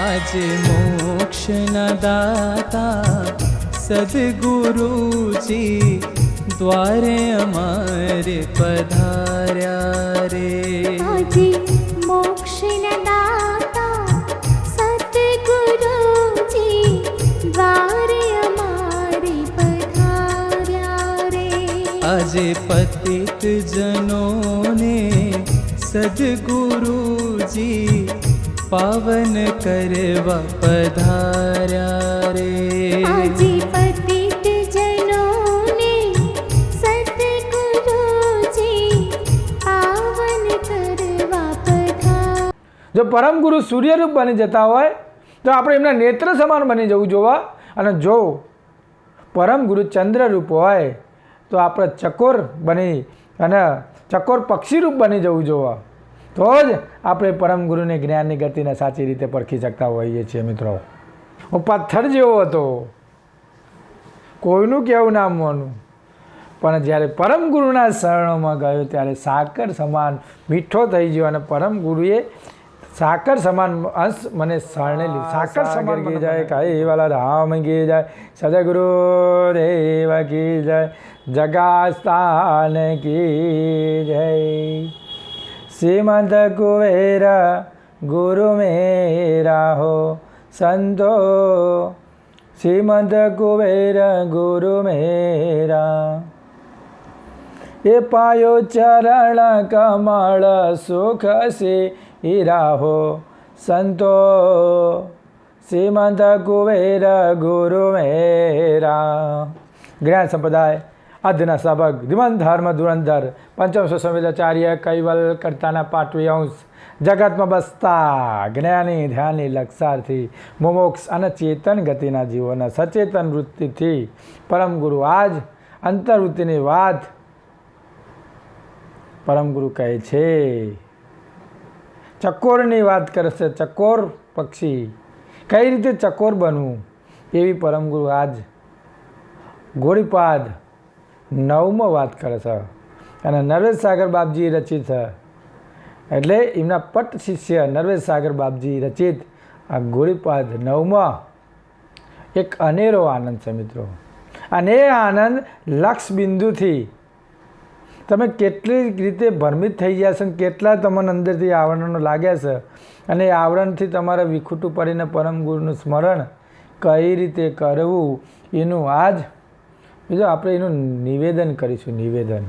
આજે મોક્ષના દાતા સદગુરુજી દ્વારે અમારે પધાર્યા રે. આજે મોક્ષના દાતા સદગુરુજી દ્વારે અમારે પધાર્યા રે. આજે પતિત જનોને સદગુરુજી પાવન કરવા પધાર્યા રે. આજે પતિત જનોને સદગુરુજી પાવન કરવા પધાર્યા. જો પરમ ગુરુ સૂર્યરૂપ બની જતા હોય તો આપણે એમના નેત્ર સમાન બની જવું જોવા, અને જો પરમ ગુરુ ચંદ્રરૂપ હોય તો આપણે ચકોર બની અને ચકોર પક્ષીરૂપ બની જવું જોવા. તો જ આપણે પરમ ગુરુને જ્ઞાનની ગતિને સાચી રીતે પરખી શકતા હોઈએ છીએ. મિત્રો, હું પથ્થર જેવો હતો, કોઈનું કહેવું ના માનું, પણ જ્યારે પરમ ગુરુના શરણોમાં ગયો ત્યારે સાકર સમાન મીઠો થઈ ગયો, અને પરમ ગુરુએ સાકર સમાન અંશ મને શરણે લીધો. સાકર સમાન કી જાય, કાઈ વાલા ધામ કી જાય, સદગુરુ દેવ કી જાય, જગાસ્થાન કી જય. શ્રીમંત કુબેર ગુરુ મેરા હો સંતો, શ્રીમંત કુબેર ગુરુ મેરા. એ પાયો ચરણ કમળ સુખ સે હીરા હો સંતો, શ્રીમંત કુબેર ગુરુ મેરા. જ્ઞાન સંપ્રદાય આદ્યના સ્થાપક ધીમંત ધર્મ ધુરંધર પંચમ સંવેદાચાર્ય કૈવલ કરતાના પાટવી અંશ, જગતમાં બસતા જ્ઞાની ધ્યાની લક્ષાર્થી મોમોક્ષ અને ચેતન ગતિના જીવોના સચેતન વૃત્તિથી પરમ ગુરુ આજ અંતર્વૃત્તિની વાત પરમ ગુરુ કહે છે. ચકોરની વાત કરે છે. ચકોર પક્ષી કઈ રીતે ચકોર બનવું એવી પરમ ગુરુ આજ ગોળીપાદ 9માં વાત કરે છે, અને નરવેશ સાગર બાપજી રચિત છે. એટલે એમના પટ શિષ્ય નરવેશ સાગર બાપજી રચિત આ ગોળીપાદ 9માં એક અનેરો આનંદ છે. મિત્રો, અને એ આનંદ લક્ષ બિંદુથી તમે કેટલી રીતે ભ્રમિત થઈ ગયા છો, કેટલા તમને અંદરથી આવરણો લાગ્યા છે, અને એ આવરણથી તમારે વિખૂટું પડીને પરમ ગુરુનું સ્મરણ કઈ રીતે કરવું એનું આજ બીજું આપણે એનું નિવેદન કરીશું. નિવેદન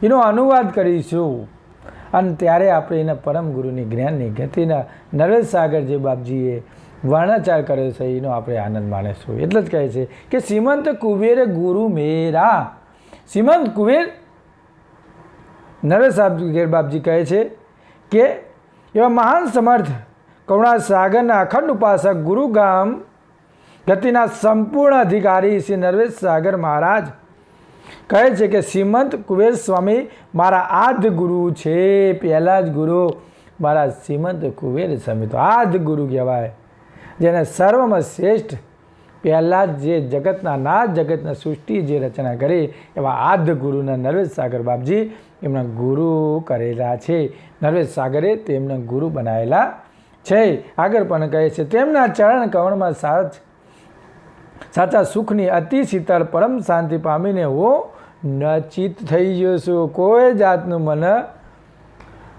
એનો અનુવાદ કરીશું, અને ત્યારે આપણે એના પરમ ગુરુની જ્ઞાનની ગતિના નરવેશ સાગર જે બાપજીએ વર્ણાચાર કર્યો છે એનો આપણે આનંદ માણીશું. એટલે જ કહે છે કે શ્રીમંત કુબેર ગુરુ મેરા. શ્રીમંત કુબેર નરવેશ સાગર બાપજી કહે છે કે એવા મહાન સમર્થ કરુણા સાગરના અખંડ ઉપાસક ગુરુગામ ગતિના સંપૂર્ણ અધિકારી શ્રી નરવેશ સાગર મહારાજ કહે છે કે શ્રીમંત કુબેર સ્વામી મારા આદ્ય ગુરુ છે. પહેલા જ ગુરુ મારા શ્રીમંત કુબેર સ્વામી તો આદ્ય ગુરુ કહેવાય, જેને સર્વમાં શ્રેષ્ઠ પહેલાં જ જે જગતના નાથ જગતના સૃષ્ટિ જે રચના કરી એવા આદ્ય ગુરુના નરવેશ સાગર બાપજી એમના ગુરુ કરેલા છે. નરવેશ સાગરે તેમના ગુરુ બનાવેલા છે. આગળ પણ કહે છે તેમના ચરણ કમળમાં સાચા સુખની અતિ શીતળ પરમ શાંતિ પામીને હું નચિત થઈ ગયો છું. કોઈ જાતનું મને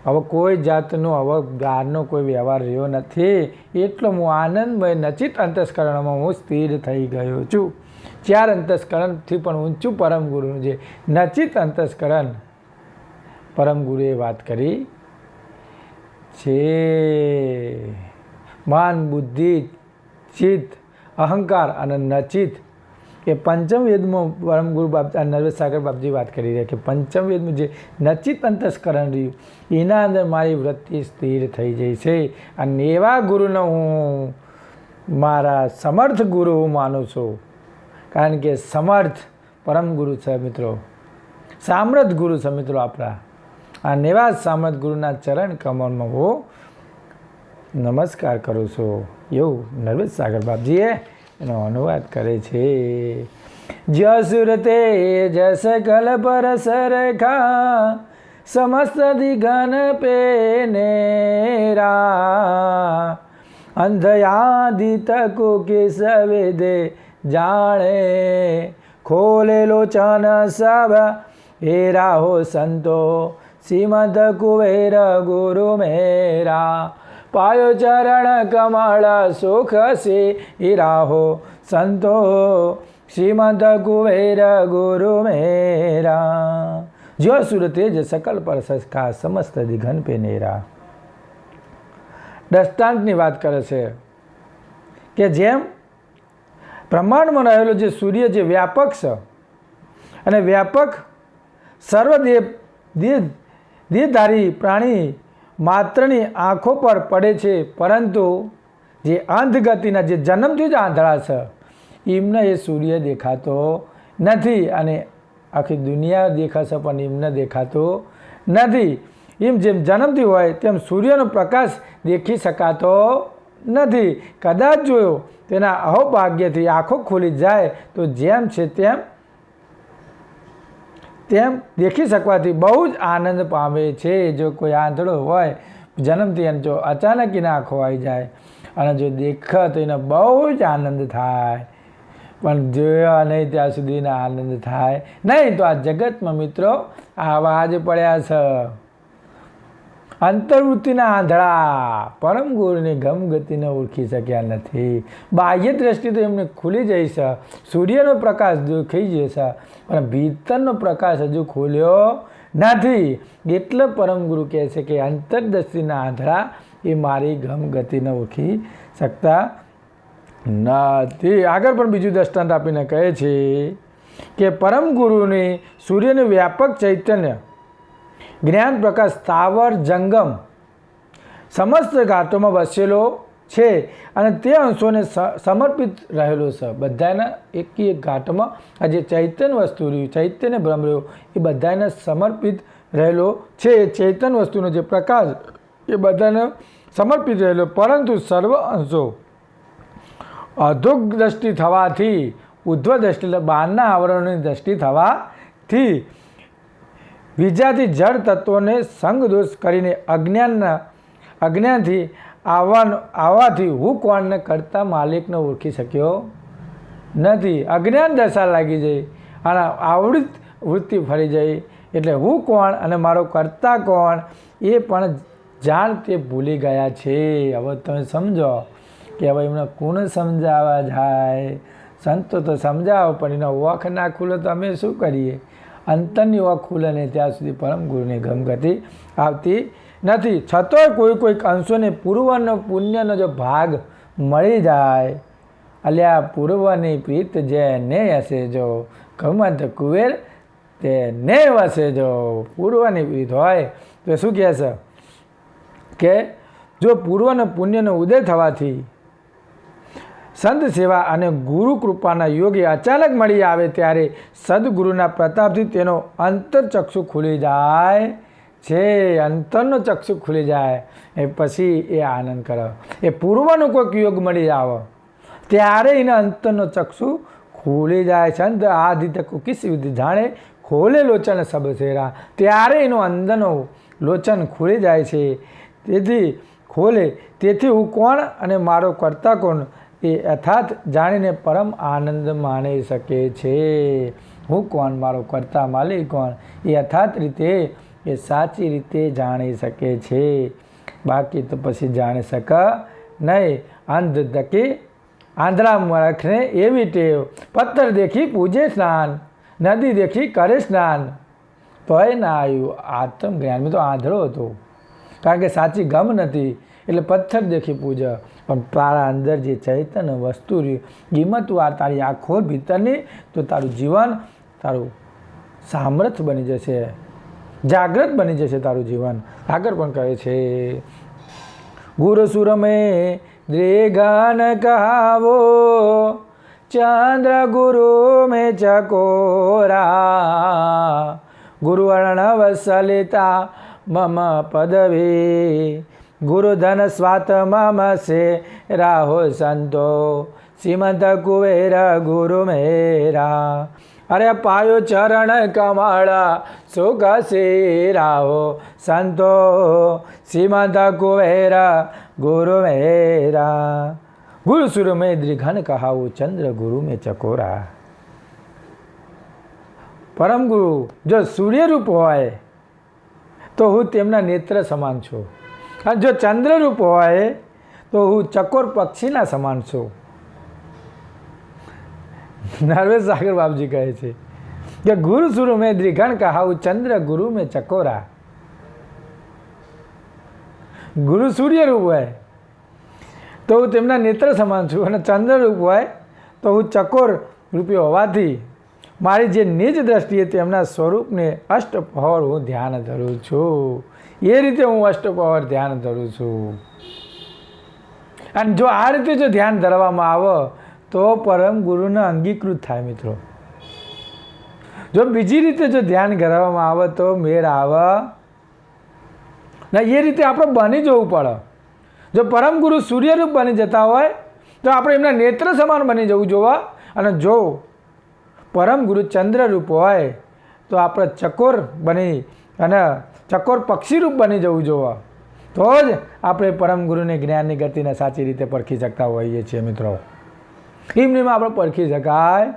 હવે કોઈ જાતનો હવે ગારનો કોઈ વ્યવહાર રહ્યો નથી. એટલો હું આનંદમય નચિત અંતસ્કરણમાં હું સ્થિર થઈ ગયો છું. 4 અંતસ્કરણથી પણ ઊંચું પરમ ગુરુનું જે નચિત અંતસ્કરણ પરમ ગુરુએ વાત કરી છે. માન, બુદ્ધિ, ચિત્ત, અહંકાર અને નચિત એ પંચમ વેદમાં પરમ ગુરુ બાપ નરવેશ સાગર બાપજી વાત કરી રહ્યા કે પંચમ વેદમાં જે નચિત અંતસ્કરણ રહ્યું એના અંદર મારી વૃત્તિ સ્થિર થઈ જાય છે. અને એવા ગુરુને હું મારા સમર્થ ગુરુ હું માનું છું, કારણ કે સમર્થ પરમ ગુરુ છે મિત્રો, સામર્થ ગુરુ છે મિત્રો આપણા. આ એવા સામર્થ ગુરુના ચરણ કમળમાં હું નમસ્કાર કરું છું. એવું નરવેશ સાગર બાપજીએ એનો અનુવાદ કરે છે. જસુરતે જસ કલ પર સરખા સમસ્ત દિગન પે નેરા અંધયાદી તકો કે સવેદે જાણે ખોલે લોચન સબ હે રાહો સંતો શ્રીમદ કુબેર ગુરુ મેરા પાયો ચરણ કમળ સુખ સે રાહો સંતો શ્રીમદ કુબેર ગુરુ મેરા જો સુર તેજ સકલ પર સસ્કા સમસ્ત દિઘન પે નેરા. દ્રષ્ટાંતની વાત કરે છે કે જેમ બ્રહ્માંડમાં રહેલો જે સૂર્ય જે વ્યાપક છે અને વ્યાપક દેહધારી પ્રાણી માત્રની આંખો પર પડે છે, પરંતુ જે અંધગતિના જે જન્મથી જ આંધળા છે એમને એ સૂર્ય દેખાતો નથી અને આખી દુનિયા દેખાશે પણ એમને દેખાતો નથી. એમ જેમ જન્મથી હોય તેમ સૂર્યનો પ્રકાશ દેખી શકાતો નથી. કદાચ જોયો તેના અહોભાગ્યથી આંખો ખુલી જાય તો જેમ છે તેમ દેખી શકવાથી બહુ જ આનંદ પામે છે. જો કોઈ આંધળો હોય જન્મથી અને જો અચાનક એના આંખો આવી જાય અને જો દેખે તો એને બહુ જ આનંદ થાય, પણ જોયા નહીં ત્યાં સુધી એના આનંદ થાય નહીં. તો આ જગતમાં મિત્રો આવા જ પડ્યા છે અંતર્વૃત્તિના આંધળા, પરમ ગુરુની ગમગતિને ઓળખી શક્યા નથી. બાહ્ય દ્રષ્ટિ તો એમને ખુલી જાય છે, સૂર્યનો પ્રકાશ દેખાઈ જશે, પણ ભીતરનો પ્રકાશ હજુ ખોલ્યો નથી. એટલે પરમ ગુરુ કહે છે કે અંતરદ્રષ્ટિના આંધળા એ મારી ગમગતિને ઓળખી શકતા નથી. આગળ પણ બીજું દ્રષ્ટાંત આપીને કહે છે કે પરમ ગુરુની સૂર્યનું વ્યાપક ચૈતન્ય જ્ઞાન પ્રકાશ સ્થાવર જંગમ સમસ્ત ઘાટોમાં વસેલો છે અને તે અંશોને સમર્પિત રહેલો છે. બધાના એક ઘાટમાં આ જે ચૈતન્ય વસ્તુ રહ્યું, ચૈતન્ય બ્રહ્મ રહ્યો, એ બધાને સમર્પિત રહેલો છે. ચૈતન્ય વસ્તુનો જે પ્રકાશ એ બધાને સમર્પિત રહેલો, પરંતુ સર્વ અંશો અધોગ દ્રષ્ટિ થવાથી, ઉધ્વ દ્રષ્ટિ એટલે બહારના આવરણની દ્રષ્ટિ થવાથી વિજાથી જળ તત્વોને સંગ દોષ કરીને અજ્ઞાનથી આવવાથી હું કોણને કરતા માલિકને ઓળખી શક્યો નથી. અજ્ઞાન દશા લાગી જાય અને આવૃત વૃત્તિ ફરી જાય એટલે હું કોણ અને મારો કરતા કોણ એ પણ જાણ તે ભૂલી ગયા છે. હવે તમે સમજો કે હવે એમને કોણ સમજાવવા જાય? સંતો તો સમજાવો પણ એનો વખ ના ખુલે તો અમે શું કરીએ? અંતરની વખ ખુલે નહીં ત્યાં સુધી પરમ ગુરુની ગમગતિ આવતી નથી. છતોય કોઈક અંશોને પૂર્વનો પુણ્યનો જો ભાગ મળી જાય, અલ્યા પૂર્વની પ્રીત જેને હશે જો ગમંત કુબેર તેને વસે જો. પૂર્વની પ્રીત હોય તો શું કહે છે કે જો પૂર્વનો પુણ્યનો ઉદય થવાથી સંત સેવા અને ગુરુ કૃપાના યોગે અચાનક મળી આવે ત્યારે સદગુરુના પ્રતાપથી તેનો અંતરચક્ષુ ખુલી જાય છે. અંતરનો ચક્ષુ ખુલી જાય એ પછી એ આનંદ કરે. એ પૂર્વનો કોઈક યોગ મળી આવે ત્યારે એને અંતરનો ચક્ષુ ખુલી જાય. સંત આદિ તકો કિસ વિધિ જાણે ખોલે લોચન સબ સેરા, ત્યારે એનો અંદરનો લોચન ખુલી જાય છે. તેથી હું કોણ અને મારો કરતા કોણ એ યથાર્થ જાણીને પરમ આનંદ માણી શકે છે. હું કોણ, મારો કરતા માલિક કોણ, એ યથાર્થ રીતે એ સાચી રીતે જાણી શકે છે. બાકી તો પછી જાણી શકે નહીં. અંધ ધકી આંધળા મરખને એવી ટેવ, પથ્થર દેખી પૂજે સ્નાન, નદી દેખી કરે સ્નાન, તોય ના આવ્યું આત્મ જ્ઞાન. તો આંધળો હતો કારણ કે સાચી ગમ નથી એટલે પથ્થર દેખી પૂજા, પણ તારા અંદર જે ચૈતન્ય વસ્તુ રહ્યું એમાં તું આ તારી આંખો ભીતરની તો તારું જીવન તારું સામર્થ્ય બની જશે, જાગૃત બની જશે તારું જીવન. આગળ પણ કહે છે ગુરુ સુર મેં દ્રેગન કહાવો, ચંદ્ર ગુરુ મેં ચકોરા, ગુરુ અર્ણવ સલિતા મમ પદવી, ગુરુધન સ્વાત મમ સે રાહો સંતો, શ્રીમંત કુબેર ગુરુ મેરા. અરે પાયો ચરણ કમળ સુખ સે રાહો સંતો, શ્રીમંત કુબેર ગુરુ મેરા. ગુરુ સુર મેં દ્રિઘન કહાવું ચંદ્ર ગુરુ મેં ચકોરા. પરમ ગુરુ જો સૂર્યરૂપ હોય તો હું તેમના નેત્ર સમાન છું, અને જો ચંદ્રરૂપ હોય તો હું ચકોર પક્ષીના સમાન છું. નર્વેશ સાગર બાપજી કહે છે કે ગુરુ સુર મેં દ્રિઘન કહાવું ચંદ્ર ગુરુ મેં ચકોરા. ગુરુ સૂર્યરૂપ હોય તો હું તેમના નેત્ર સમાન છું, અને ચંદ્રરૂપ હોય તો હું ચકોર રૂપી હોવાથી મારી જે નિજ દ્રષ્ટિએ તેમના સ્વરૂપને અષ્ટપહર હું ધ્યાન ધરું છું. એ રીતે હું અષ્ટપહર ધ્યાન ધરું છું. અને જો આ રીતે જો ધ્યાન ધરવામાં આવે તો પરમ ગુરુને અંગીકૃત થાય મિત્રો. જો બીજી રીતે જો ધ્યાન કરવામાં આવે તો મેળ આવે ના. એ રીતે આપણે બની જવું પડે. જો પરમ ગુરુ સૂર્યરૂપ બની જતા હોય તો આપણે એમના નેત્ર સમાન બની જવું જોવા, અને જો પરમ ગુરુ ચંદ્રરૂપ હોય તો આપણે ચકોર બની અને ચકોર પક્ષીરૂપ બની જવું જોવા. તો જ આપણે પરમ ગુરુને જ્ઞાનની ગતિને સાચી રીતે પરખી શકતા હોઈએ છીએ મિત્રો. એમનીમાં આપણે પરખી શકાય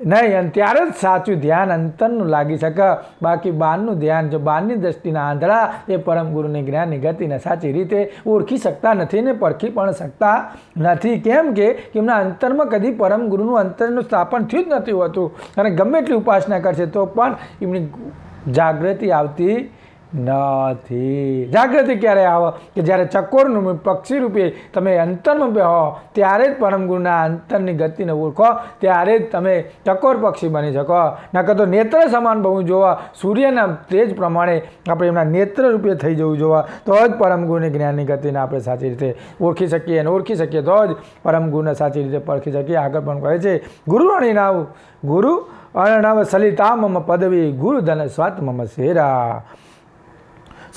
નહીં, અને ત્યારે જ સાચું ધ્યાન અંતરનું લાગી શકે. બાકી બહારનું ધ્યાન, જો બહારની દ્રષ્ટિના આંધળા એ પરમ ગુરુની જ્ઞાનની ગતિને સાચી રીતે ઓળખી શકતા નથી ને પરખી પણ શકતા નથી. કેમ કે એમના અંતરમાં કદી પરમ ગુરુનું અંતરનું સ્થાપન થયું જ નથી હોતું, અને ગમે એટલી ઉપાસના કરશે તો પણ એમની જાગૃતિ આવતી નથી. જાગૃતિ ક્યારે આવે કે જ્યારે ચકોરનું પક્ષી રૂપે તમે અંતરમાં બેહો ત્યારે જ પરમ ગુરુના અંતરની ગતિને ઓળખો, ત્યારે જ તમે ચકોર પક્ષી બની શકો. નકર તો નેત્ર સમાન બહુ જોવા, સૂર્યના તેજ પ્રમાણે આપણે એમના નેત્ર રૂપે થઈ જવું જોવા, તો જ પરમ ગુરુની જ્ઞાનની ગતિને આપણે સાચી રીતે ઓળખી શકીએ, અને ઓળખી શકીએ તો જ પરમ ગુરુને સાચી રીતે પરખી શકીએ. આગળ પણ કહે છે ગુરુ અણિનાવ ગુરુ અર્ણવ સલિતા મમ પદવી ગુરુ ધન સ્વાત મમ શેરા.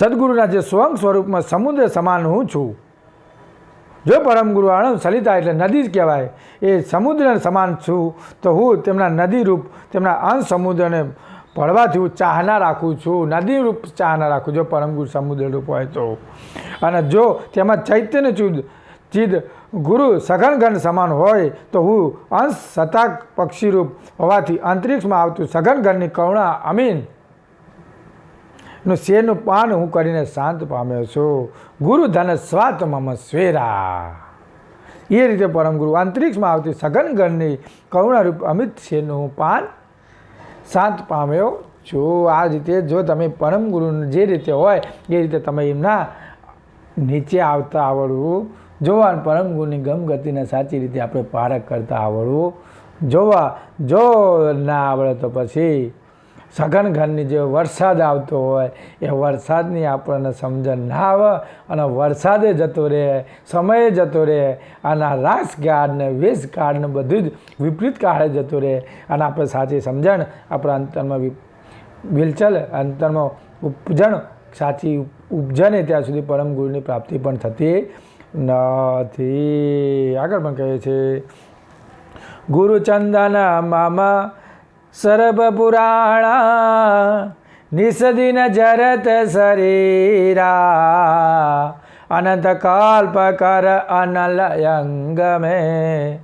સદગુરુના જે સ્વયં સ્વરૂપમાં સમુદ્ર સમાન હું છું. જો પરમ ગુરુ અર્ણવ સલિતા એટલે નદી જ કહેવાય, એ સમુદ્ર સમાન છું, તો હું તેમના નદી રૂપ તેમના અંશ સમુદ્રને ભળવાથી હું ચાહના રાખું છું. નદી રૂપ ચાહના રાખું જો પરમ ગુરુ સમુદ્ર રૂપ હોય તો. અને જો તેમાં ચૈતન્ય ચિદ ગુરુ સઘનગણ સમાન હોય તો હું અંશ સતાક પક્ષીરૂપ હોવાથી અંતરિક્ષમાં આવતું સઘનગણની કરુણા અમીન નું શેરનું પાન હું કરીને શાંત પામ્યો છું. ગુરુ ધન સ્વાત મમ સ્વેરા. એ રીતે પરમ ગુરુ અંતરિક્ષમાં આવતી સઘનગણની કરુણારૂપ અમિત શેરનું હું પાન શાંત પામ્યો છું. આ રીતે જો તમે પરમ ગુરુને જે રીતે હોય એ રીતે તમે એમના નીચે આવતા આવડવું જોવા, પરમ ગુરુની ગમગતિને સાચી રીતે આપણે પારખ કરતા આવડવું જોવા. જો ના આવડે તો પછી સઘન ઘરની જે વરસાદ આવતો હોય એ વરસાદની આપણને સમજણ ના આવે, અને વરસાદે જતો રહે, સમયે જતો રહે, અને રાસકાળ ને વેશકાળ ને બધું જ વિપરીત કાળે જતો રહે, અને આપણે સાચી સમજણ આપણા અંતરમાં વિલચલ અંતરમાં ઉપજણ સાચી ઉપજને ત્યાં સુધી પરમ ગુરુની પ્રાપ્તિ પણ થતી નથી. આગળ પણ કહે છે ગુરુ ચંદન મામા સરબ પુરાણા નિષદિન જરત શરીરા અનંત કલ્પ કર અનલયંગ મેં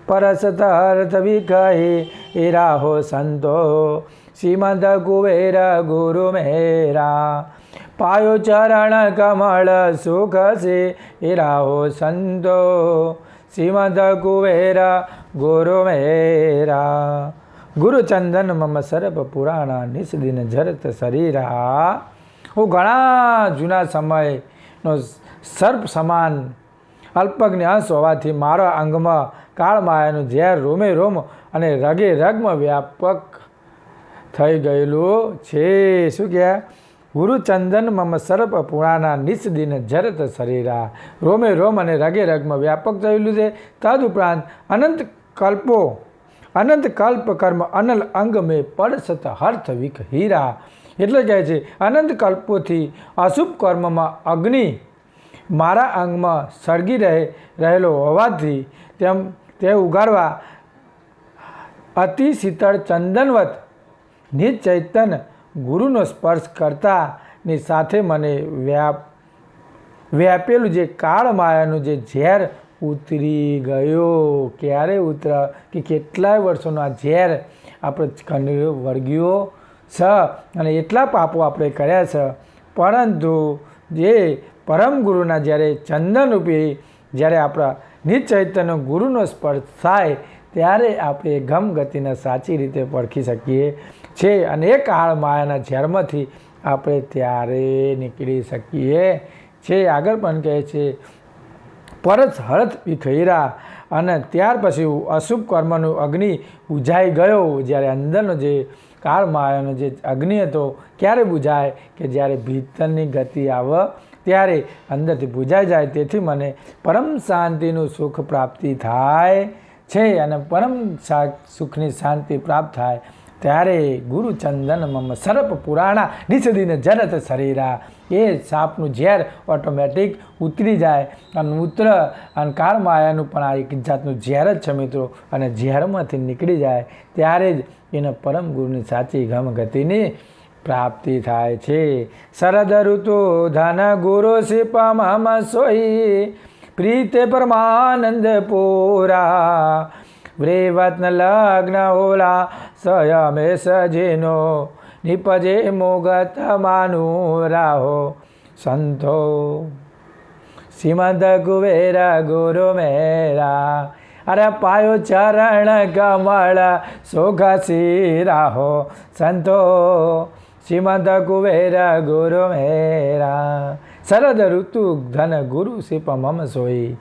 પરસતર્થ વિકહી રાહો સંતો શ્રીમદ કુબેર ગુરુ મેરા પાયો ચરણ કમળ સુખ સે રાહો સંતો શ્રીમદ કુબેર ગુરુ મેરા. ગુરુ ચંદન મમ સરપ પુરાણા નિષદિન જરત શરીરા. હું ઘણા જૂના સમયનો સર્પ સમાન અલ્પજ્ઞ અંશ હોવાથી મારા અંગમાં કાળમાયાનું ઝેર રોમે રોમ અને રગે રગમાં વ્યાપક થઈ ગયેલું છે. શું કહે? ગુરુ ચંદન મમ સર્પ પુરાણા નિષદિન જરત શરીરા. રોમે રોમ અને રગે રગમાં વ્યાપક થયેલું છે. તદુપરાંત અનંત કલ્પ કર્મ અનલ અંગ મેં પડસત હર્થ વિક હીરા. એટલે કહે છે અનંત કલ્પોથી અશુભ કર્મમાં અગ્નિ મારા અંગમાં સળગી રહેલો હોવાથી તે ઉગાડવા અતિ શીતળ ચંદનવત નિજ ચૈતન્ય ગુરુનો સ્પર્શ કરતાની સાથે મને વ્યાપેલું જે કાળ માયાનું જે ઝેર ઉતરી ગયો. ક્યારે ઉતર કે કેટલાય વર્ષોનો આ ઝેર આપણે વળગ્યો છે અને એટલા પાપો આપણે કર્યા છે. પરંતુ જે પરમ ગુરુના જ્યારે ચંદનરૂપી જ્યારે આપણા નિજ ચૈતન્ય ગુરુનો સ્પર્શ થાય ત્યારે આપણે ગમ ગતિને સાચી રીતે પરખી શકીએ છીએ અને એ કાળ માયાના ઝેરમાંથી આપણે ત્યારે નીકળી શકીએ છીએ. આગળ પણ કહે છે પરત હરત વિખર્યા અને ત્યાર પછી અશુભ કર્મનું અગ્નિ બુઝાઈ ગયો. જ્યારે અંદરનો જે કાળ માયાનો જે અગ્નિ હતો ક્યારે બુઝાય કે જ્યારે ભીતરની ગતિ આવે ત્યારે અંદરથી બુઝાઈ જાય. તેથી મને પરમ શાંતિનું સુખ પ્રાપ્તિ થાય છે અને પરમ સુખની શાંતિ પ્રાપ્ત થાય ત્યારે ગુરુ ચંદન મમ સર્પ પુરાણા નિષદીને જરત શરીરા. એ સાપનું ઝેર ઓટોમેટિક ઉતરી જાય અને અને કાળ માયાનું પણ આ એક જાતનું ઝેર જ છે મિત્રો. અને ઝેરમાંથી નીકળી જાય ત્યારે જ એને પરમ ગુરુની સાચી ગમ ગતિની પ્રાપ્તિ થાય છે. શરદ ઋતુ ધન ગુરુ શિપમ સોઈ પ્રીતે પરમાનંદ પૂરા વ્રેવત્ન લગ્ન ઓલા સયમે સજીનો નિપજે મોગત માનું રાહો સંતો શ્રીમદ કુબેર ગુરુ મેરા. અરે પાયો ચરણ કમળ સોઘસી રાહો સંતો શ્રીમદ કુબેર ગુરુ મેરા. શરદ ઋતુ ધન ગુરુ શિપમ સોઈ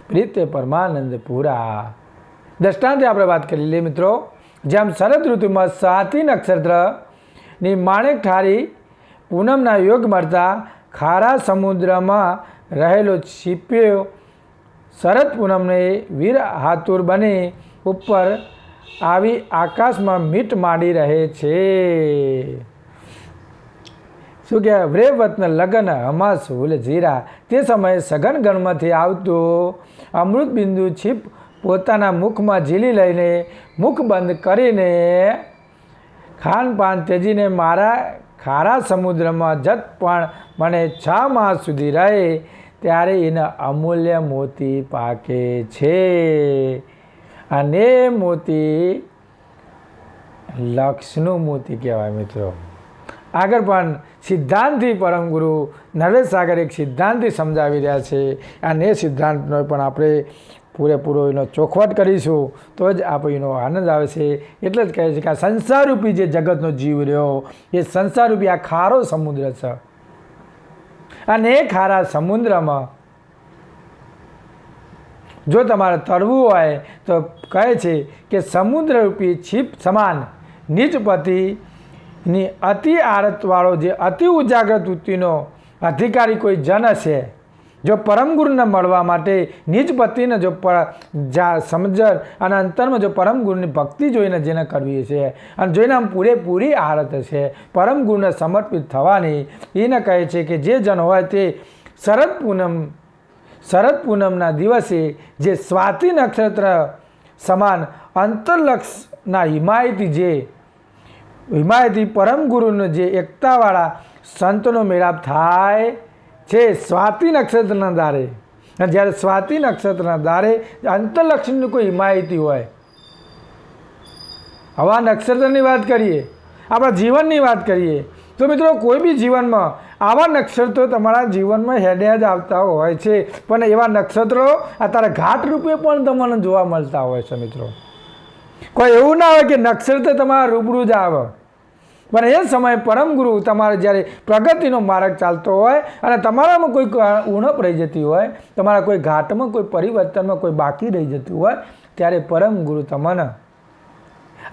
પ્રીતે પરમાનંદ પૂરા. દ્રષ્ટાંતે આપણે વાત કરી લઈએ મિત્રો. જેમ શરદ ઋતુમાં સ્વાતિ નક્ષત્રની માણેક ઠારી પૂનમના યોગ મળતા ખારા સમુદ્રમાં રહેલો છીપ્યો શરદ પૂનમને વીર હાતુર બની ઉપર આવી આકાશમાં મીટ માંડી રહે છે. શું કહેવાય? વ્રેવત્ન લગ્ન હમાસ હુલ જીરા. તે સમયે સઘન ગણમાંથી આવતું અમૃત બિંદુ છીપ પોતાના મુખમાં ઝીલી લઈને મુખ બંધ કરીને ખાનપાન તેજીને મારા ખારા સમુદ્રમાં જત પણ મને 6 માસ સુધી રહે ત્યારે એને અમૂલ્ય મોતી પાકે છે. અને મોતી લક્ષનું મોતી કહેવાય મિત્રો. આગળ પણ સિદ્ધાંતથી પરમ ગુરુ નરેશ સાગર એક સિદ્ધાંતથી સમજાવી રહ્યા છે અને એ સિદ્ધાંતનો પણ આપણે પૂરેપૂરો એનો ચોખવટ કરીશું તો જ આપણને આનંદ આવે છે. એટલે જ કહે છે કે આ સંસારરૂપી જે જગતનો જીવ રહ્યો એ સંસારરૂપી આ ખારો સમુદ્ર છે અને એ ખારા સમુદ્રમાં જો તમારે તરવું હોય તો કહે છે કે સમુદ્રરૂપી છીપ સમાન નીચપતિની અતિ આરતવાળો જે અતિ ઉજાગ્રત વૃત્તિનો અધિકારી કોઈ જન હશે જો પરમ ગુરુને મળવા માટે નીચપતિને જો સમજણ અને અંતરમાં જો પરમ ગુરુની ભક્તિ જોઈને જેને કરવી છે અને જોઈને આમ પૂરેપૂરી આરત છે પરમ ગુરુને સમર્પિત થવાની એને કહે છે કે જે જન હોય તે શરદ પૂનમના દિવસે જે સ્વાતિ નક્ષત્ર સમાન અંતરલક્ષના હિમાયતી પરમ ગુરુનો જે એકતાવાળા સંતનો મેળાપ થાય છે સ્વાતિ નક્ષત્રના દારે. અને જ્યારે સ્વાતિ નક્ષત્રના દારે અંતરલક્ષની કોઈ હિમાયતી હોય. હવે આ નક્ષત્રની વાત કરીએ, આપણા જીવનની વાત કરીએ તો મિત્રો કોઈ બી જીવનમાં આવા નક્ષત્રો તમારા જીવનમાં હેડે જ આવતા હોય છે પણ એવા નક્ષત્રો અત્યારે ઘાટ રૂપે પણ તમને જોવા મળતા હોય છે મિત્રો. કોઈ એવું ના હોય કે નક્ષત્ર તમારા રૂબરૂ જ આવે પણ એ સમયે પરમ ગુરુ તમારે જ્યારે પ્રગતિનો માર્ગ ચાલતો હોય અને તમારામાં કોઈ ઉણપ રહી જતી હોય, તમારા કોઈ ઘાટમાં કોઈ પરિવર્તનમાં કોઈ બાકી રહી જતું હોય ત્યારે પરમ ગુરુ તમને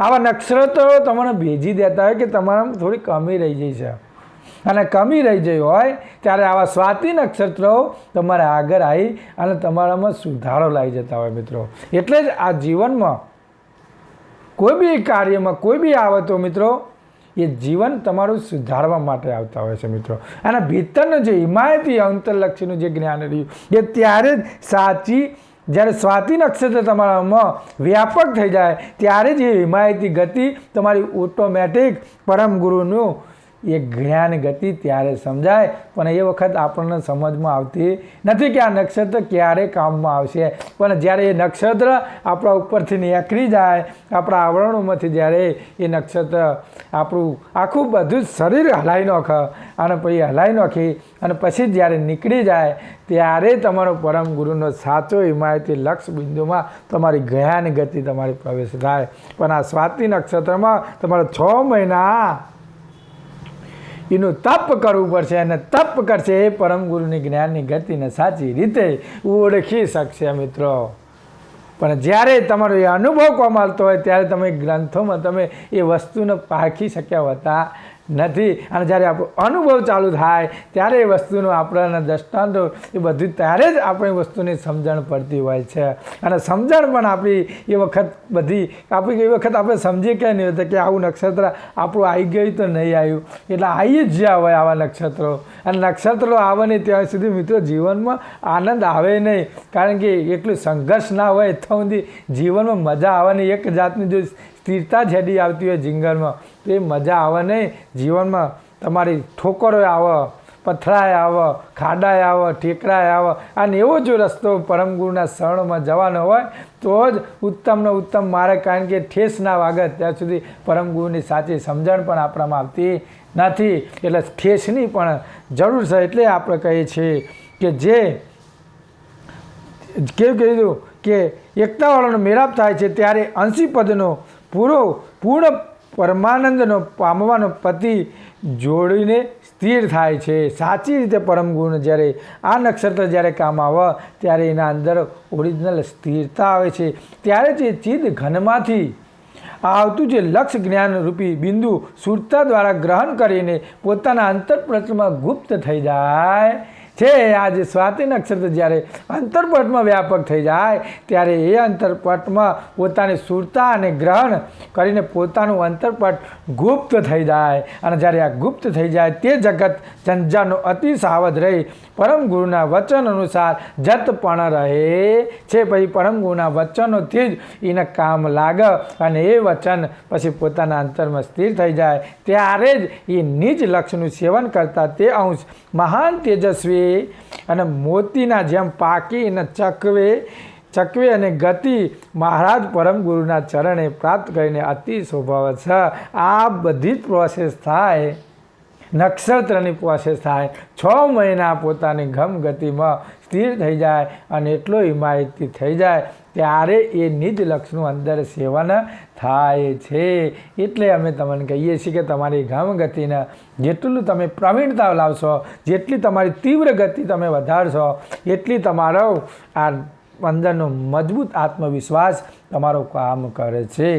આવા નક્ષત્રો તમને ભેજી દેતા હોય કે તમારામાં થોડી કમી રહી જાય છે અને કમી રહી ગઈ હોય ત્યારે આવા સ્વાતિ નક્ષત્રો તમારે આગળ આવી અને તમારામાં સુધારો લાવી જતા હોય મિત્રો. એટલે જ આ જીવનમાં કોઈ બી કાર્યમાં કોઈ બી આવે તો મિત્રો એ જીવન તમારું સુધારવા માટે આવતા હોય છે મિત્રો. અને ભીતરનું જે હિમાયતી અંતરલક્ષીનું જે જ્ઞાન રહ્યું એ ત્યારે જ સાચી જ્યારે સ્વાતિ નક્ષત્ર તમારામાં વ્યાપક થઈ જાય ત્યારે જ એ હિમાયતી ગતિ તમારી ઓટોમેટિક પરમ ગુરુનું એ જ્ઞાન ગતિ ત્યારે સમજાય, પણ એ વખત આપણને સમજમાં આવતી નથી કે આ નક્ષત્ર ક્યારે કામમાં આવશે. પણ જ્યારે એ નક્ષત્ર આપણા ઉપરથી નીકળી જાય, આપણા આવરણોમાંથી જ્યારે એ નક્ષત્ર આપણું આખું બધું જ શરીર હલાવી નાખે અને પછી હલાવી નાખી અને પછી જ્યારે નીકળી જાય ત્યારે તમારો પરમ ગુરુનો સાચો હિમાયતી લક્ષ બિંદુમાં તમારી જ્ઞાન ગતિ તમારી પ્રવેશ થાય. પણ આ સ્વાતિ નક્ષત્રમાં તમારે 6 મહિના એનું તપ કરવું પડશે, અને તપ કરશે એ પરમ ગુરુની જ્ઞાનની ગતિને સાચી રીતે ઓળખી શકશે મિત્રો. પણ જ્યારે તમારો એ અનુભવ મળતો હોય ત્યારે તમે ગ્રંથોમાં તમે એ વસ્તુને પારખી શક્યા હોતા નથી. અને જ્યારે આપણો અનુભવ ચાલુ થાય ત્યારે એ વસ્તુનું આપણને દ્રષ્ટાંતો એ બધું ત્યારે જ આપણી વસ્તુની સમજણ પડતી હોય છે. અને સમજણ પણ આપણી એ વખત બધી આપણી એ વખત આપણે સમજીએ કે નહીં હોતા કે આવું નક્ષત્ર આપણું આવી ગયું તો નહીં આવ્યું, એટલે આવી જ જ્યાં હોય આવા નક્ષત્રો. અને નક્ષત્રો આવે નહીં ત્યાં સુધી મિત્રો જીવનમાં આનંદ આવે નહીં, કારણ કે એટલું સંઘર્ષ ના હોય તો સુધી જીવનમાં મજા આવવાની એક જાતની જો સ્થિરતા જેડી આવતી હોય જીંગરમાં તો એ મજા આવે નહીં. જીવનમાં તમારી ઠોકરો આવે, પથરાય આવે, ખાડાય આવે, ઠેકરાય આવે, અને એવો જો રસ્તો પરમ ગુરુના શરણમાં જવાનો હોય તો જ ઉત્તમનો ઉત્તમ માર્ગ, કારણ કે ઠેસ ના વાગે ત્યાં સુધી પરમ ગુરુની સાચી સમજણ પણ આપણામાં આવતી નથી. એટલે ઠેસની પણ જરૂર છે. એટલે આપણે કહીએ છીએ કે જે કેવું કીધું કે એકતાવાળાનો મેળાપ થાય છે ત્યારે 80 પદનો પૂર્ણ પરમાનંદનો પામવાનો પતિ જોડીને સ્થિર થાય છે. સાચી રીતે પરમ ગુણ જ્યારે આ નક્ષત્ર જ્યારે કામ આવે ત્યારે એના અંદર ઓરિજિનલ સ્થિરતા આવે છે. ત્યારે જે ચિદ ઘનમાંથી આવતું જે લક્ષ જ્ઞાન રૂપી બિંદુ સુરતા દ્વારા ગ્રહણ કરીને પોતાના અંતરપ્રચમાં ગુપ્ત થઈ જાય છે. આ જે સ્વાતિ નક્ષત્ર જ્યારે અંતરપટમાં વ્યાપક થઈ જાય ત્યારે એ અંતરપટમાં પોતાની સુરતા અને ગ્રહણ કરીને પોતાનું અંતરપટ ગુપ્ત થઈ જાય. અને જ્યારે આ ગુપ્ત થઈ જાય તે જગત ઝંઝાનો અતિ સાવધ રહી પરમ ગુરુના વચન અનુસાર જત પણ રહે છે. પછી પરમ ગુરુના વચનોથી જ એને કામ લાગે અને એ વચન પછી પોતાના અંતરમાં સ્થિર થઈ જાય ત્યારે જ એ નિજ લક્ષ્યનું સેવન કરતા તે અંશ મહાન તેજસ્વી અને મોતીના જેમ પાકી અને ચકવે અને ગતિ મહારાજ પરમ ગુરુના ચરણે પ્રાપ્ત કરીને અતિ સ્વભાવ છે. આ બધી જ પ્રોસેસ થાય, નક્ષત્રની પ્રોસેસ થાય, 6 મહિના પોતાની ગતિમાં સ્થિર થઈ જાય અને એટલો હિમાયતી થઈ જાય ત્યારે એ નિજ લક્ષનું અંદર સેવન થાય છે. એટલે અમે તમને કહીએ છીએ કે તમારી ગતિને જેટલું તમે પ્રવીણતા લાવશો, જેટલી તમારી તીવ્ર ગતિ તમે વધારશો, એટલી તમારો આ અંદરનો મજબૂત આત્મવિશ્વાસ તમારો કામ કરે છે.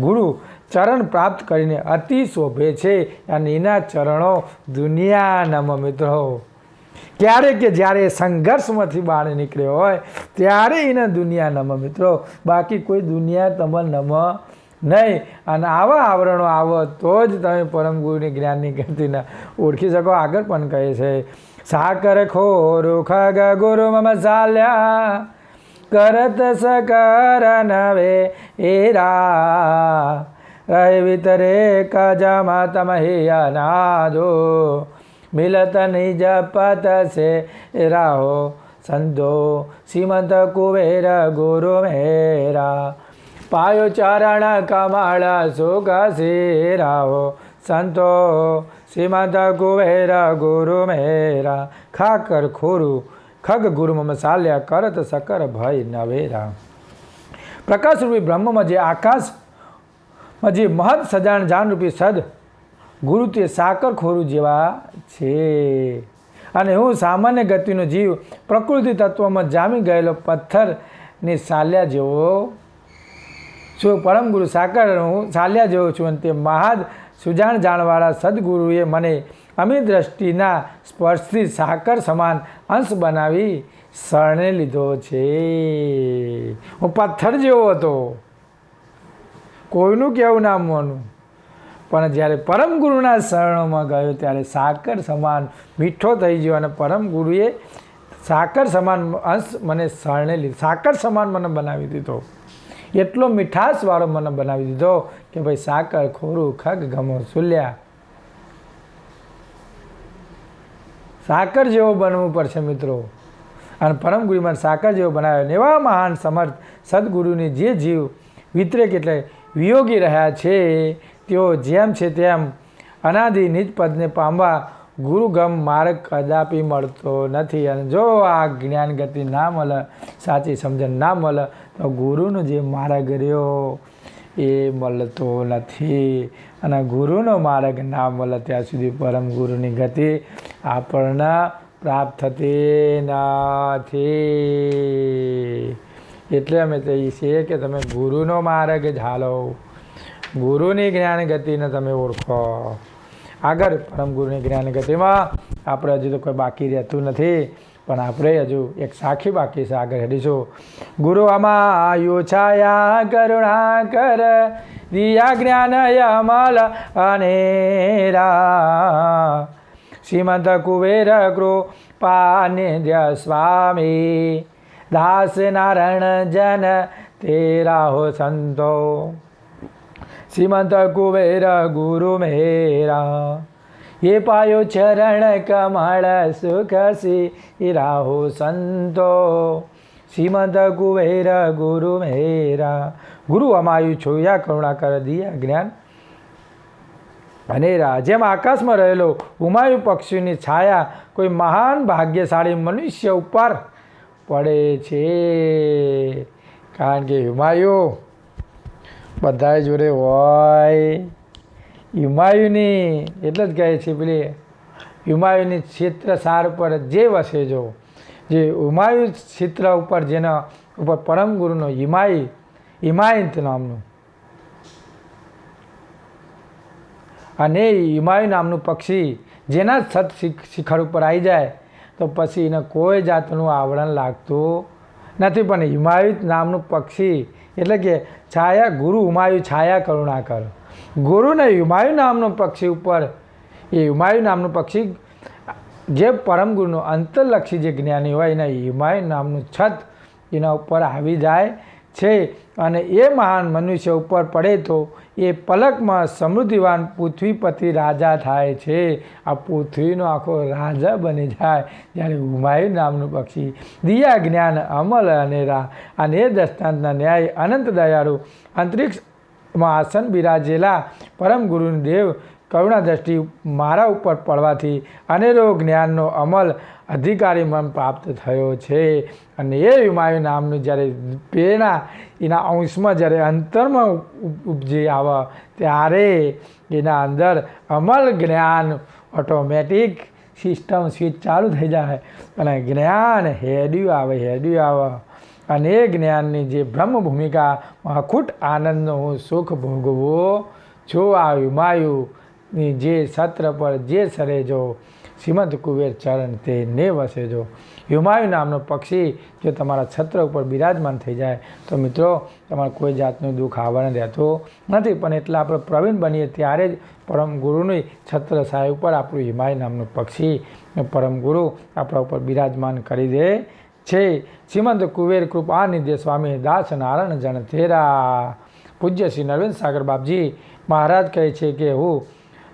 ગુરુ ચરણ પ્રાપ્ત કરીને અતિ શોભે છે અને એના ચરણો દુનિયાના મિત્રો. ક્યારે કે જ્યારે સંઘર્ષમાંથી બહાર નીકળ્યો હોય ત્યારે એના દુનિયાનામાં મિત્રો, બાકી કોઈ દુનિયા તમને નમ નહીં. અને આવા આવરણો આવો તો જ તમે પરમ ગુરુની જ્ઞાનની ગતિને ઓળખી શકો. આગળ પણ કહે છે સાકર ખોરું ખગ ગુરુ મમ ચાલ્યા કરત સકર નવે એરા રહે વિતરે કજમા તમ હિયનાદો મિલત નિજ પત સે રાહો સંતો સીમંત કુબેર ગુરુ મેરા પાયો ચરણ કમળ સુખ રાહો સંતો સીમંત કુબેર ગુરુ મેરા ખાકર ખોરું ખગ ગુરુ મમ ચાલ્યા કરત સકર ભય નવેરા. પ્રકાશ રૂપી બ્રહ્મમાં જે આકાશમાં જે મહદ સજાણ જાન રૂપી સદ ગુરુ તે સાકર ખોરું જેવા છે. અને હું સામાન્ય ગતિનો જીવ પ્રકૃતિ તત્વમાં જામી ગયેલો પથ્થરની સાલ્યા જેવો છું. પરમ ગુરુ સાકર હું સાલ્યા જેવો છું અને તે મહાદ સુજાણ જાણવાળા સદગુરુએ મને અમી દ્રષ્ટિના સ્પર્શથી સાકર સમાન અંશ બનાવી શરણે લીધો છે. હું પથ્થર જેવો હતો, કોઈનું કહેવું ના માનું, પણ જ્યારે પરમ ગુરુના શરણોમાં ગયો ત્યારે સાકર સમાન મીઠો થઈ ગયો અને પરમ ગુરુએ સાકર સમાન અંશ મને શરણે લીધો, સાકર સમાન મને બનાવી દીધો. એટલો મીઠાશવાળો મને બનાવી દીધો કે ભાઈ સાકર ખોરું ખગ ગમો સુલ્યા સાકર જેવો બનવું પડશે મિત્રો. અને પરમ ગુરુ મને સાકર જેવો બનાવ્યો. એવા મહાન સમર્થ સદગુરુની જે જીવ વિતરેક એટલે વિયોગી રહ્યા છે તેઓ જેમ છે તેમ અનાદિ નિજ પદને પામવા ગુરુગમ માર્ગ કદાપી મળતો નથી. અને જો આ જ્ઞાન ગતિ ના મળે, સાચી સમજણ ના મળે તો ગુરુનો જે માર્ગ રહ્યો એ મળતો નથી. અને ગુરુનો માર્ગ ના મળે ત્યાં સુધી પરમ ગુરુની ગતિ આપણને પ્રાપ્ત થતી નથી. એટલે અમે કહીએ છીએ કે તમે ગુરુનો માર્ગ જ હાલો, ગુરુની જ્ઞાન ગતિને તમે ઓળખો. આગળ પરમ ગુરુની જ્ઞાન ગતિમાં આપણે હજુ તો કોઈ બાકી રહેતું નથી, પણ આપણે હજુ એક સાખી બાકી છે. આગળ હેડીશું. ગુરુ અમાયુ છાયા કરુણા કર દિયા જ્ઞાન અમલ અનેરા શ્રીમંત કુબેર કૃપાનિધ્ય સ્વામી દાસ નારાયણ જન તેરા હો સંતો શ્રીમંત કુબેર ગુરુ મેરા ये पायो चरण कमल सुख सी राहो संतो श्रीमंत कुबेर गुरु मेरा गुरु અમાયું છોયા કરુણા કર દિયા જ્ઞાન અનેરા. જેમ આકાશમાં રહેલો હુમાયુ પક્ષીની છાયા કોઈ મહાન ભાગ્યશાળી મનુષ્ય ઉપર પડે છે. કારણ કે હુમાયુ બધા જોડે હોય. હુમાયુની એટલે જ કહે છે પેલી હુમાયુની ક્ષેત્રસાર પર જે વસે જો, જે હુમાયુ ક્ષેત્ર ઉપર જેના ઉપર પરમ ગુરુનો હિમાયત નામનું અને હિમાયુ નામનું પક્ષી જેના સત શિખર ઉપર આવી જાય તો પછી એને કોઈ જાતનું આવરણ લાગતું નથી. પણ હિમાયુ નામનું પક્ષી એટલે કે છાયા ગુરુ હુમાયુ છાયા કરુણા કર. ગુરુને હુમાયુ નામનું પક્ષી ઉપર એ હુમાયુ નામનું પક્ષી જે પરમ ગુરુનો અંતરલક્ષી જે જ્ઞાની હોય એના હુમાયુ નામનું છત એના ઉપર આવી જાય છે. અને એ મહાન મનુષ્ય ઉપર પડે તો એ પલકમાં સમૃદ્ધિવાન પૃથ્વીપતિ રાજા થાય છે. આ પૃથ્વીનો આખો રાજા બની જાય જ્યારે હુમાયુ નામનું પક્ષી દિયા જ્ઞાન અમલ અનેરા. અને એ દસ્તાંતના ન્યાય અનંત દયાળુ અંતરિક્ષ આસન બિરાજેલા પરમ ગુરુની દેવ કરુણા દ્રષ્ટિ મારા ઉપર પડવાથી અનેરો જ્ઞાનનો અમલ અધિકારી મન પ્રાપ્ત થયો છે. અને એ હુમાયુ નામનું જ્યારે પ્રેરણા એના અંશમાં જ્યારે અંતરમાં ઉપજી આવે ત્યારે એના અંદર અમલ જ્ઞાન ઓટોમેટિક સિસ્ટમ સ્વિચ ચાલુ થઈ જાય અને જ્ઞાન હેડ્યું આવે અને એ જ્ઞાનની જે બ્રહ્મ ભૂમિકા અખૂટ આનંદનો હું સુખ ભોગવો છું. આ હુમાયુની જે સત્ર પર જે સરે જો શ્રીમંત કુબેર ચરણ તે ને વસે જો. હુમાયુ નામનો પક્ષી જો તમારા છત્ર ઉપર બિરાજમાન થઈ જાય તો મિત્રો તમારે કોઈ જાતનું દુઃખ આવરણ રહેતું નથી. પણ એટલા આપણે પ્રવીણ બનીએ ત્યારે જ પરમ ગુરુની છત્ર સાહેબ ઉપર આપણું હુમાયુ નામનું પક્ષી પરમ ગુરુ આપણા ઉપર બિરાજમાન કરી દે છે. શ્રીમંત કુબેર કૃપાનિધ્ય સ્વામી દાસ નારાયણ જન તેરા. પૂજ્ય શ્રી નરેન્દ્ર સાગર બાપજી મહારાજ કહે છે કે હું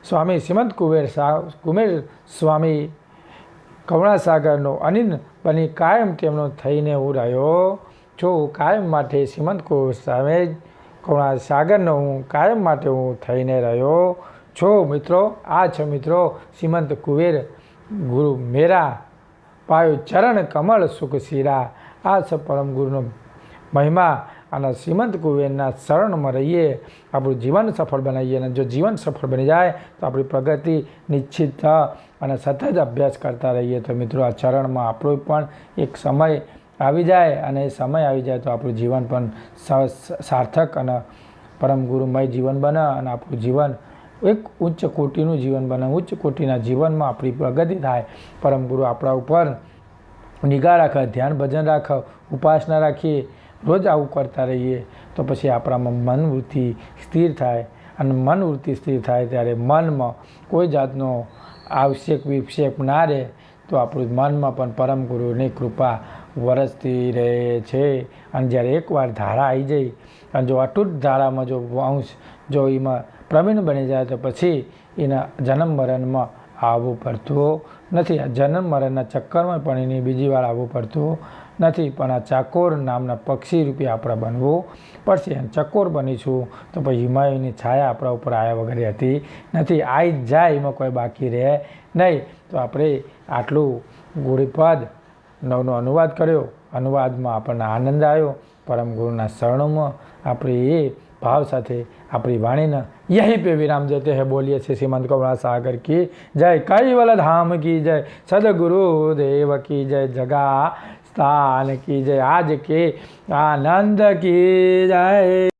સ્વામી શ્રીમંત કુબેર સ્વામી કરુણાસાગરનો અનિન બની કાયમ તેમનો થઈને હું રહ્યો છું. કાયમ માટે શ્રીમંત કુબેર સ્વામી કરુણાસાગરનો હું કાયમ માટે હું થઈને રહ્યો છું. મિત્રો આ છે મિત્રો શ્રીમંત કુબેર ગુરુ મેરા પાયો ચરણ કમળ સુખ શિરા. આ છે પરમ ગુરુનો મહિમા. અને શ્રીમંત કુબેરના શરણમાં રહીએ, આપણું જીવન સફળ બનાવીએ. અને જો જીવન સફળ બની જાય તો આપણી પ્રગતિ નિશ્ચિત અને સતત અભ્યાસ કરતા રહીએ તો મિત્રો આ ચરણમાં આપણો પણ એક સમય આવી જાય અને એ સમય આવી જાય તો આપણું જીવન પણ સાર્થક અને પરમ ગુરુમય જીવન બને અને આપણું જીવન એક ઉચ્ચ કોટીનું જીવન બને. ઉચ્ચ કોટીના જીવનમાં આપણી પ્રગતિ થાય. પરમ ગુરુ આપણા ઉપર નિગાહ રાખે, ધ્યાન ભજન રાખે, ઉપાસના રાખીએ, રોજ આવું કરતા રહીએ તો પછી આપણામાં મનવૃત્તિ સ્થિર થાય. અને મનવૃત્તિ સ્થિર થાય ત્યારે મનમાં કોઈ જાતનો આવશ્યક વિક્ષેપ ના રહે તો આપણું મનમાં પણ પરમ ગુરુની કૃપા વરસતી રહે છે. અને જ્યારે એકવાર ધારા આવી જાય અને જો અતૂટ ધારામાં જો અંશ જો એમાં પ્રવીણ બની જાય તો પછી એના જન્મ મરણમાં આવવું પડતું નથી. આ જન્મ મરણના ચક્કરમાં પણ એની બીજી વાર આવવું પડતું નથી. પણ આ ચાકોર નામના પક્ષી રૂપે આપણે બનવું પડશે. અને ચકોર બનીશું તો પછી હિમાયુની છાયા આપણા ઉપર આવ્યા વગર રહેતી નથી. આવી જ જાય, એમાં કોઈ બાકી રહે નહીં. તો આપણે આટલું ગોળીપાદ નવનો અનુવાદ કર્યો. અનુવાદમાં આપણને આનંદ આવ્યો. પરમ ગુરુના શરણોમાં આપણે એ ભાવ સાથે આપણી વાણીને यहीं पे विराम देते हैं. बोलिए श्री श्रीमंत करुणा सागर की जय, कैवल धाम की जय, सदगुरु देव की जय, जगा स्थान की जय, आज के आनंद की जय.